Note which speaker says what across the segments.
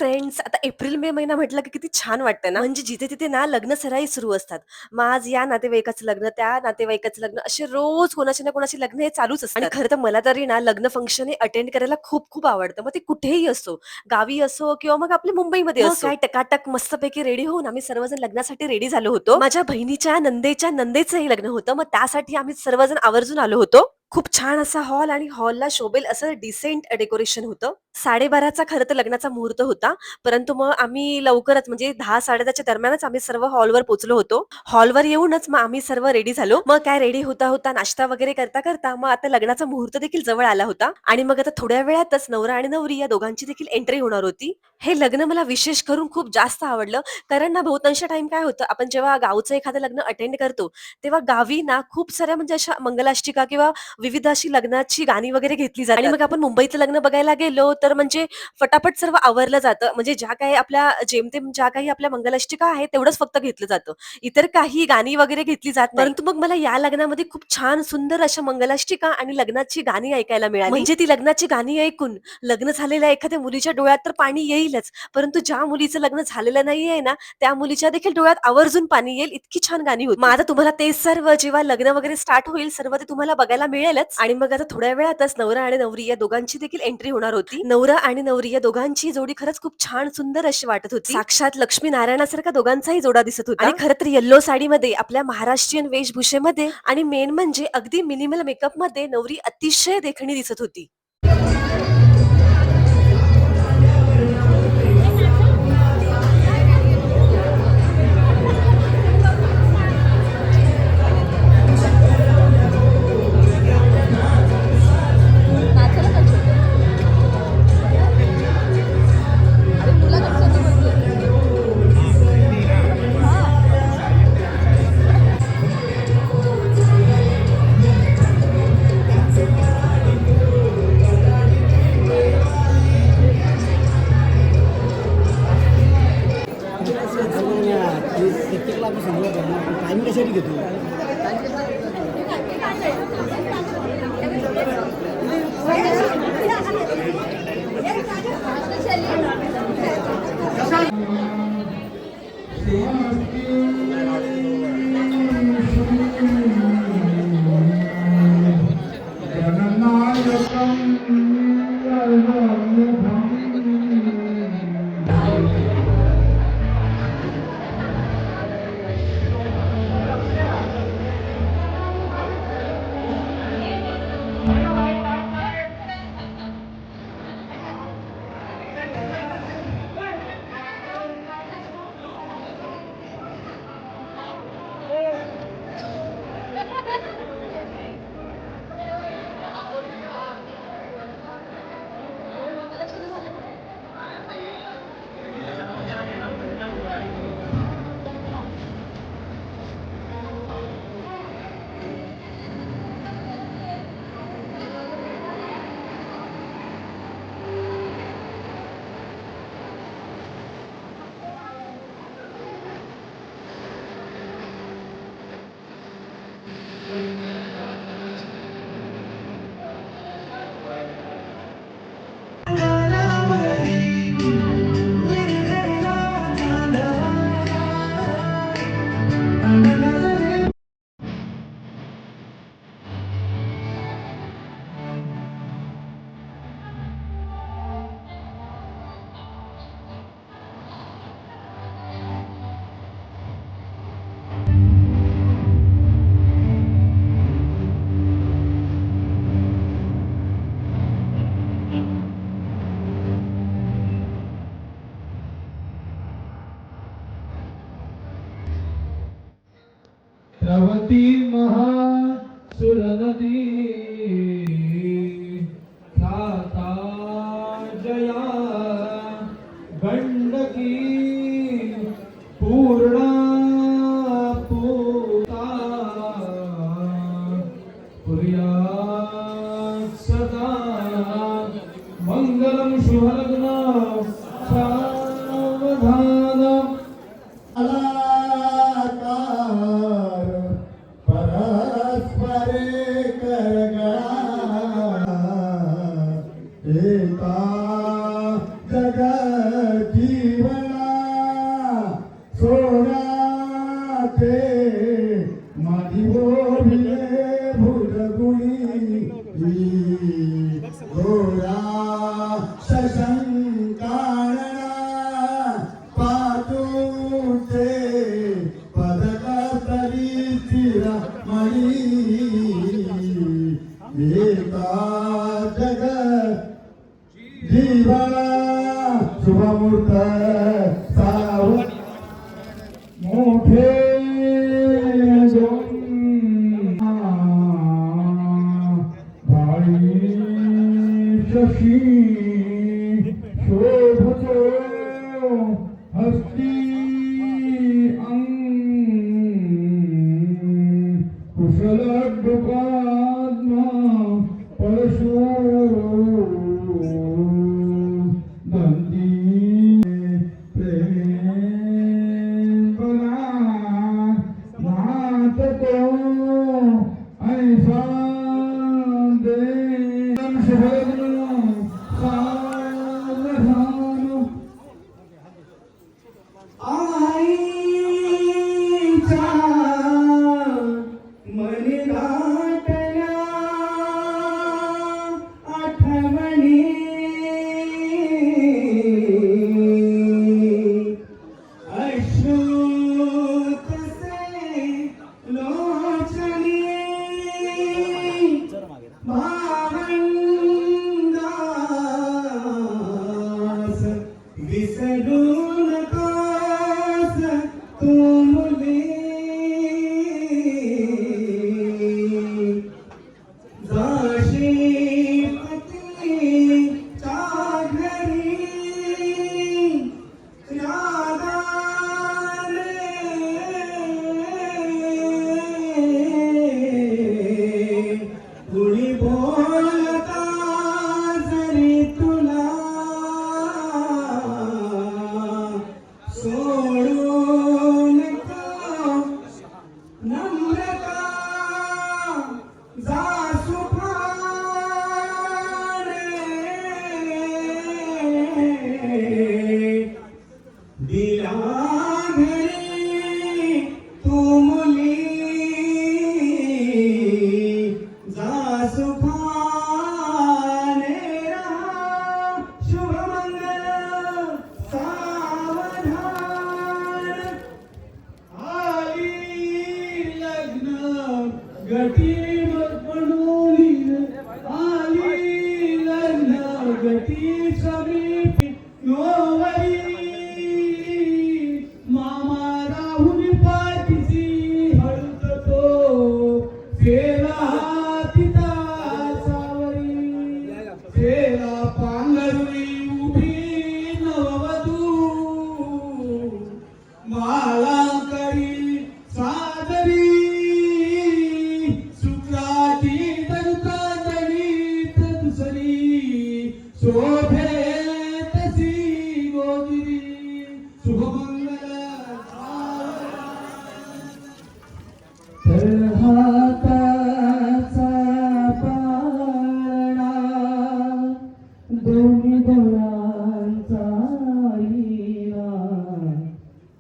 Speaker 1: Friends, आता April May महिना म्हटलं की किती छान वाटतं ना. म्हणजे जिथे तिथे ना लग्न सराई सुरू असतात. मग आज या नातेवाईकाचं लग्न, त्या नातेवाईकाचं लग्न, असे रोज कोणाचे ना कोणाचे लग्न हे चालूच असतात. आणि खरं तर मला तरी ना लग्न फंक्शन हे अटेंड करायला खूप खूप आवडतं. मग ते कुठेही असो, गावी असो किंवा मग आपल्या मुंबईमध्ये असो. काय टकाटक मस्तपैकी रेडी होऊन आम्ही सर्वजण लग्नासाठी रेडी झालो होतो. माझ्या बहिणीच्या नंदेचंही लग्न होतं. मग त्यासाठी आम्ही सर्वजण आवर्जून आलो होतो. खूप छान असा हॉल आणि हॉलला शोभेल असं डिसेंट डेकोरेशन होतं. 12:30चा खरं तर लग्नाचा मुहूर्त होता. परंतु मग आम्ही लवकरच म्हणजे 10-10:30च्या दरम्यानच आम्ही सर्व हॉलवर पोहोचलो होतो. हॉलवर येऊनच मग आम्ही सर्व रेडी झालो. मग काय रेडी होता नाश्ता वगैरे करता मग आता लग्नाचा मुहूर्त देखील जवळ आला होता आणि मग आता थोड्या वेळातच नवरा आणि नवरी या दोघांची देखील एंट्री होणार होती. हे लग्न मला विशेष करून खूप जास्त आवडलं. कारण ना बहुतांश टाइम काय होतं, आपण जेव्हा गावचं एखादं लग्न अटेंड करतो, तेव्हा गावी ना खूप साऱ्या म्हणजे अशा मंगलाष्टिका किंवा विविध अशी लग्नाची गाणी वगैरे घेतली जातात. आणि मग आपण मुंबईचं लग्न बघायला गेलो तर म्हणजे फटाफट सर्व आवरलं जातं. म्हणजे ज्या काही आपल्या जेमतेम ज्या काही आपल्या मंगलाष्टिका आहेत तेवढंच फक्त घेतलं जातं. इतर काही गाणी वगैरे घेतली जात नाही. परंतु मग मला या लग्नामध्ये खूप छान सुंदर अशा मंगलाष्टिका आणि लग्नाची गाणी ऐकायला मिळाली. म्हणजे ती लग्नाची गाणी ऐकून लग्न झालेल्या एखाद्या मुलीच्या डोळ्यात तर पाणी येईलच, परंतु ज्या मुलीचं लग्न झालेलं नाहीये ना, त्या मुलीच्या देखील डोळ्यात आवर्जून पाणी येईल, इतकी छान गाणी होती. मग आता तुम्हाला ते सर्व जेव्हा लग्न वगैरे स्टार्ट होईल सर्व ते तुम्हाला बघायला मिळेलच. आणि मग आता थोड्या वेळातच नवरा आणि नवरी या दोघांची देखील एंट्री होणार होती. नवरा आणि नवरी या दोघांची जोडी खरंच खूप छान सुंदर अशी वाटत होती. साक्षात लक्ष्मी नारायणासारखा दोघांचाही जोडा दिसत होता. आणि खरं तर येल्लो साडीमध्ये आपल्या महाराष्ट्रीयन वेशभूषेमध्ये आणि मेन म्हणजे अगदी मिनिमल मेकअप मध्ये नवरी अतिशय देखणी दिसत होती.
Speaker 2: प्रत्येकाला आपण सांगलं पाहिजे टाइम कशासाठी घेतो.
Speaker 3: प्रवती महासुरनदी ख्याता जया गंडकी पूर्णा पूता पुर्यात् सदा मंगलम शुभलग्न सावधानम
Speaker 2: अलाकार परस्परे करगा एका जगती शोभिले भुजगुळी गोरा शशंकाळा पातुटे पदका तरी स्थिरमणी एका जग जीवना शुभमूर्त सावध मोठे भाई शशी शोभतो हस्ती कुशल दुकात्मा परशु बंदी प्रेम बना नात को ऐसा दे शुभग्न सावधान आईच्या मनी दाटल्या आठवणी अश्रू कसे लोचनी भावंदास विसरू नकोस तू मुली जाशी पत्नीच्या घरी रागाने कुणी बोलता जरी तुला सोडू नको नम्रता जा सुखाने दिला घरी तू मुली जा सुखाने राहा शुभमंगल सावधान आली लग्न गटी म्हणून आली लग्न गटी समीपी नोवरी मामा राहुल पाठीची हळद तो फेरा तिचा सावरी फेरा पांघरुळी उभी नववधू माळाकरी सादरी सुत्राची दंता दळीत दुसरी शोभे तशी गोगिरी शुभमंगल तर हाताचा पाळणा दोन्ही डोळ्यांचा हिरा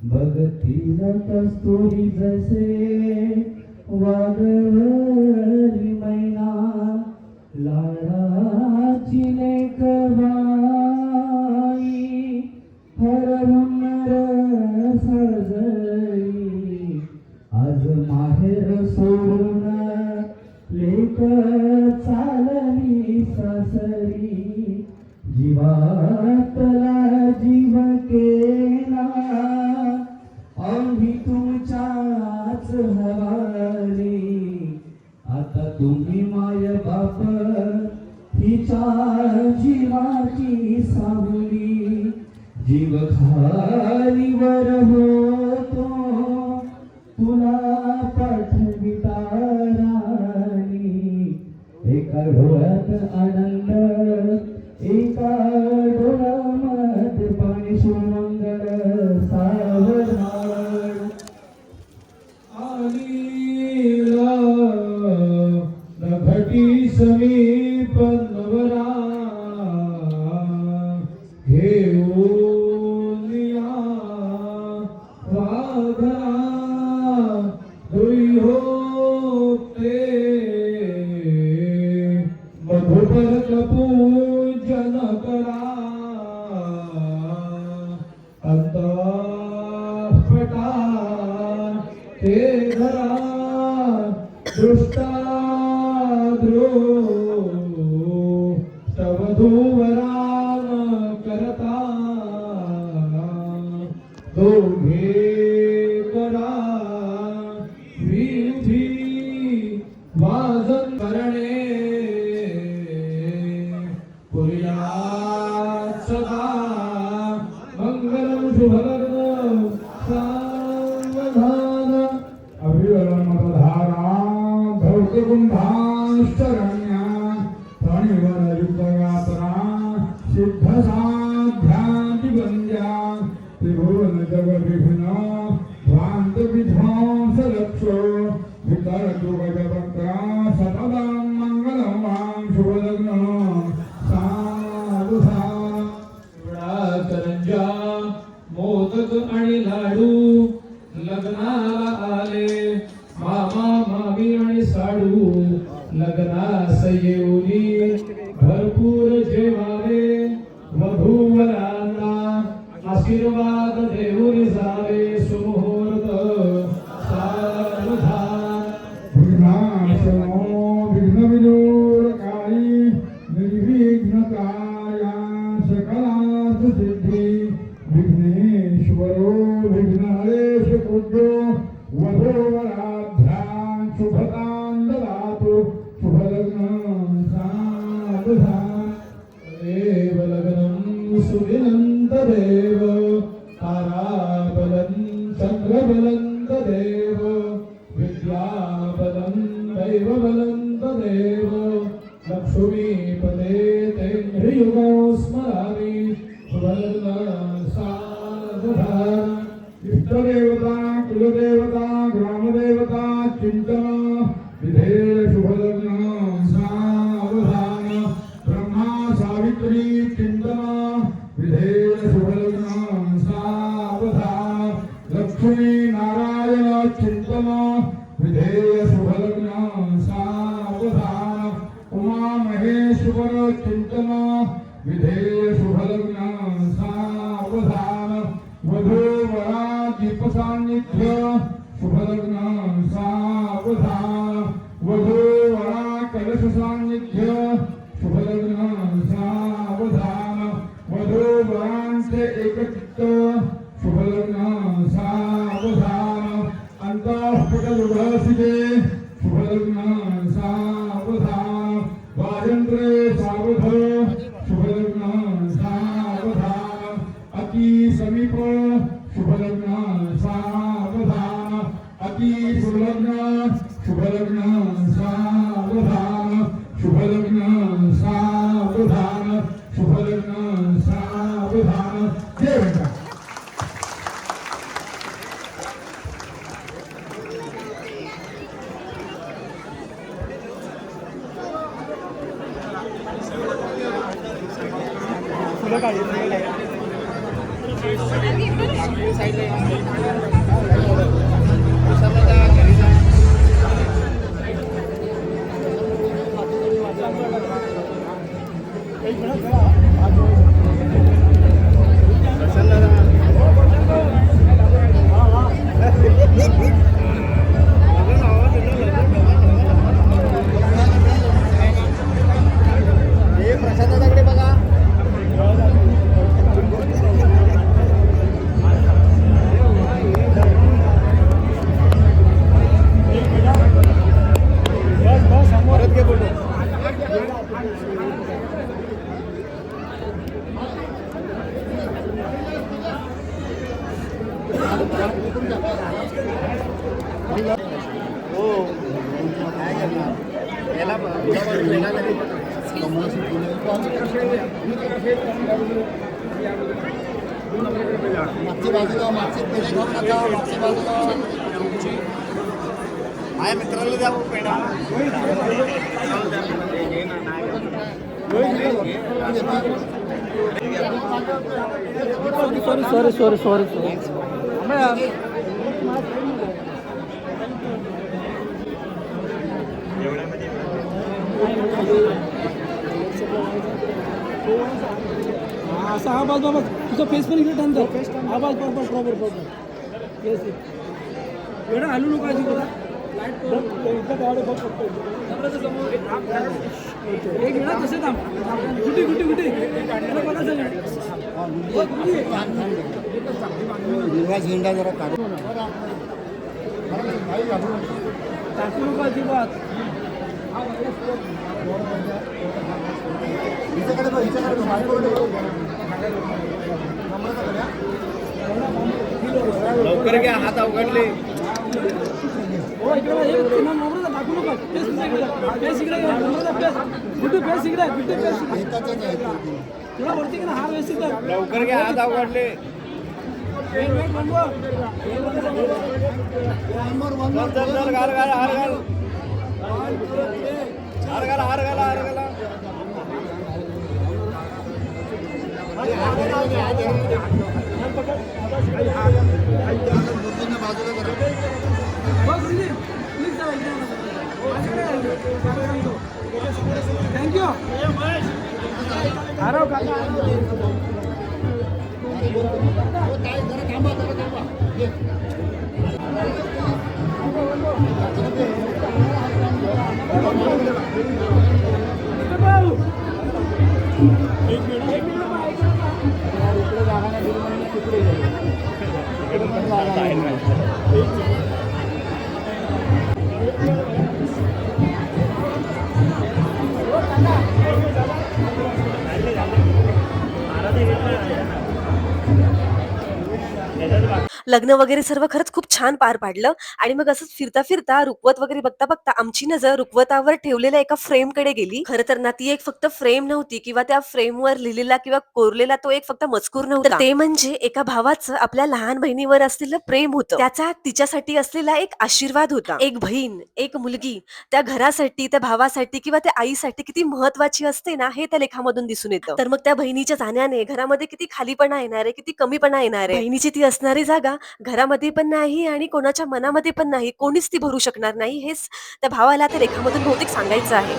Speaker 2: बघतील कस्तुरी जसे वादळी मैना लाडाची लेकबाई हरवून सजली आज माहेर सोडून लेक चालली सासरी जीवातला जीव केला आम्ही तुमच्याच हवाली आता तुम्ही माय बाप हिच्या जीवाची सावली जीव खालीवर होतो तुला पाठविता राणी एका डोळ्यात आनंद एका डोळ्यामध्ये पाणी सुमंगल सावधान आलीला नभटी समीप नवरा घेऊन या वाघा दुई हो भूपलक पूजन करा अंतःपटा ते धरा दृष्टाद्रोष्टवधूवरान करता दोघे करा विधी वाजन करणे पुर्यात् सदा मंगलम शुभलग्न सावधान अभिवरणमतधारा धौतकुंभाश्चरण्या प्रणिवरयुक्तयात्रा सिद्धसाध्यादिवन्द्या त्रिभुवन जगद्विघ्न ध्वान्त विध्वंस लक्षो वितरतुगजवक्रा सततं मंगलं मां शुभलग्न सावधान करंजा मोदक आणि लाडू लग्नाला आले मामा मामी आणि साडू लग्नास येऊनी भरपूर जेवावे वधूवरांना आशीर्वाद देऊन जावे सुमुहूर्त सावधान विघ्नाशनो विघ्नविदूरकारि निर्विघ्नकाया सकलार्थ सिद्धी विघ्नेश्वरो विघ्नहरेश पूज्यो वधूवराभ्यां शुभतां ददातु शुभलग्न सावधान देव लग्नं सुविनन्तदेव ताराबलं चन्द्रबलं तदेव विद्याबलं दैवबलं तदेव लक्ष्मीपदे ते ह्रियुगो स्मरामि शुभलग्न सावधान इष्टदेवता कुलदेवता ग्रामदेवता चिंतन विधेय शुभलग्न सावधान ब्रह्मा सावित्री चिंतन विधेय शुभलग्न सावधान लक्ष्मी नारायण चिंतन विधेय शुभलग्न सावधान उमा महेश्वर चिंतन विधेय शुभलग्न सावधान वधूवरा दीपसान्निध्य शुभलग्न सावधान वधूवरा कलश सान्निध्य शुभलग्न सावधान वधूवरांचे एकचित्त शुभलग्न सावधान अंतःपटलुभासिते शुभलग्न सावधान वाजंत्रे सावध शुभलग्न सावधान अति समीप शुभलग्न सावधान अति सुलग्न शुभलग्न सावधान शुभलग्न सावधान शुभलग्न सावधान जय वेंकट
Speaker 4: मागची बाजूला मागची पेढे खाऊन नका मागची बाजूला माझ्या मित्राला द्या पेढा सॉरी
Speaker 3: असा हा बाज बाबा तुझा फेस पण इकडे टर्न कर हा बाज प्रॉपर येस एवढं हलू नको अजिबात लाईट इथं गाडी बघ फक्त एक वेळा तसे थांब गुटी त्याला बघा सगळं
Speaker 4: हिरवा झेंडा जरा काढू
Speaker 3: टाकू नको अजिबात
Speaker 4: हिच्याकडे बघ बायकोकडे बघ. नम्रता करूया.
Speaker 5: लवकर घ्या हात अवघडले
Speaker 3: हो इकडे बघ, हे नम्रता टाकू नको फेस इकडे नम्रता फेस इकडे फेस
Speaker 4: एकाच्याच आहेत ते.
Speaker 3: तुला वरती की ना हा व्यवस्थित कर.
Speaker 5: लवकर घ्या हात अवघडले
Speaker 3: वेट बनवा
Speaker 5: चल चल चल घाल घाल हार घाला
Speaker 4: बुद्धीनं बाजूला करा.
Speaker 3: थँक्यू
Speaker 4: हो, ताई, जरा थांबा. ये. इकडे जागा नाही दिली म्हणून तिकडे गेलो. इकडे पण जागा नाही.
Speaker 1: लग्न वगैरे सर्व खरंच खूप छान पार पाडलं आणि मग असंच फिरता फिरता रुखवत वगैरे बघता आमची नजर रुखवतावर ठेवलेल्या एका फ्रेम कडे गेली. खरं तर ना ती एक फक्त फ्रेम नव्हती किंवा त्या फ्रेमवर लिहिलेला किंवा कोरलेला तो एक फक्त मजकूर नव्हता. ते म्हणजे एका भावाचं आपल्या लहान बहिणीवर असलेलं प्रेम होतं. त्याचा तिच्यासाठी असलेला एक आशीर्वाद होता. एक बहीण, एक मुलगी त्या घरासाठी, त्या भावासाठी किंवा त्या आईसाठी किती महत्वाची असते ना, हे त्या लेखामधून दिसून येतं. तर मग त्या बहिणीच्या जाण्याने घरामध्ये किती खालीपणा येणार आहे, किती कमीपणा येणार आहे. बहिणीची ती असणारी जागा घरामध्ये पण नाही आणि कोणाच्या मनामध्ये पण नाही, कोणीच ती भरू शकणार नाही, हेच त्या भावाला त्या लेखामधून बहुतेक सांगायचं आहे.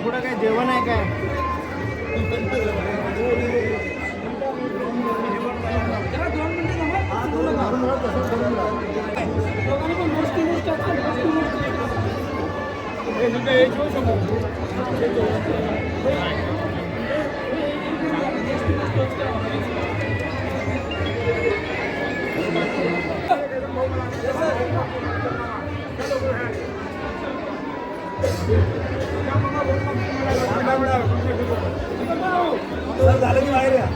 Speaker 5: पुढे काय जेवण आहे काय झालं की बाहेर या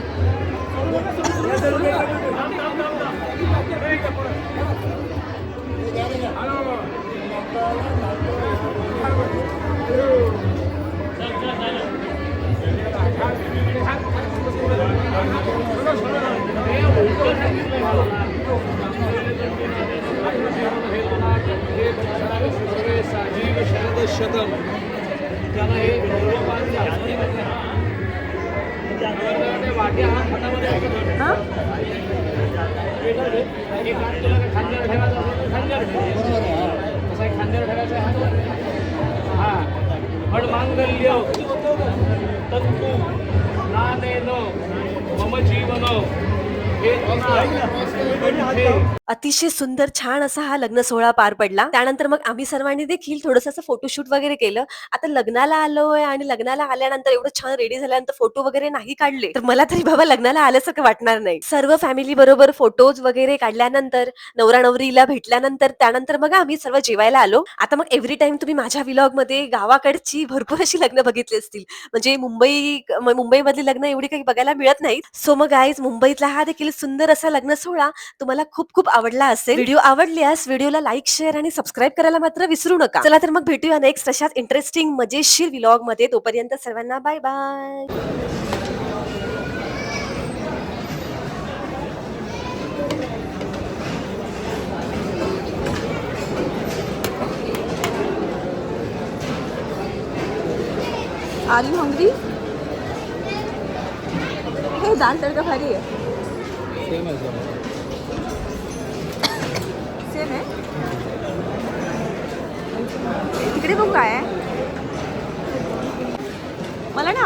Speaker 5: शतम त्याला हे वाट्या हातामध्ये खांद्यावर ठेवायचं खांद्यावर ठेवायचं हा पण मांगल्य तंतू नानेन मम जीवन
Speaker 1: अतिशय सुंदर छान असा हा लग्न सोहळा पार पडला. त्यानंतर मग आम्ही सर्वांनी देखील थोडंसं असं फोटोशूट वगैरे केलं. आता लग्नाला आलोय आणि लग्नाला आल्यानंतर एवढं छान रेडी झाल्यानंतर फोटो वगैरे नाही काढले तर मला तरी बाबा लग्नाला आल्यासारखं वाटणार नाही. सर्व फॅमिली बरोबर फोटोज वगैरे काढल्यानंतर नवरा नवरीला भेटल्यानंतर त्यानंतर मग आम्ही सर्व जेवायला आलो. आता मग एव्हरी टाइम तुम्ही माझ्या व्लॉग मध्ये गावाकडची भरपूर अशी लग्न बघितली असतील, म्हणजे मुंबईमधली लग्न एवढी काही बघायला मिळत नाहीत. सो मग गाईज मुंबईतला हा देखील देखील सुंदर असा लग्न सोहळा तुम्हाला खूप खूप आवडला असेल. व्हिडिओ आवडल्यास व्हिडिओला लाईक, शेअर आणि सबस्क्राईब करायला मात्र विसरू नका. चला तर मग भेटूया नेक्स्ट अशाच इंटरेस्टिंग मजेशीर व्लॉग मध्ये. तोपर्यंत सर्वांना bye bye.
Speaker 6: Are you hungry? हे दाल तडका भारी आहे. सेम आहे. तिकडे बघू काय आहे. मला नाही आवडत.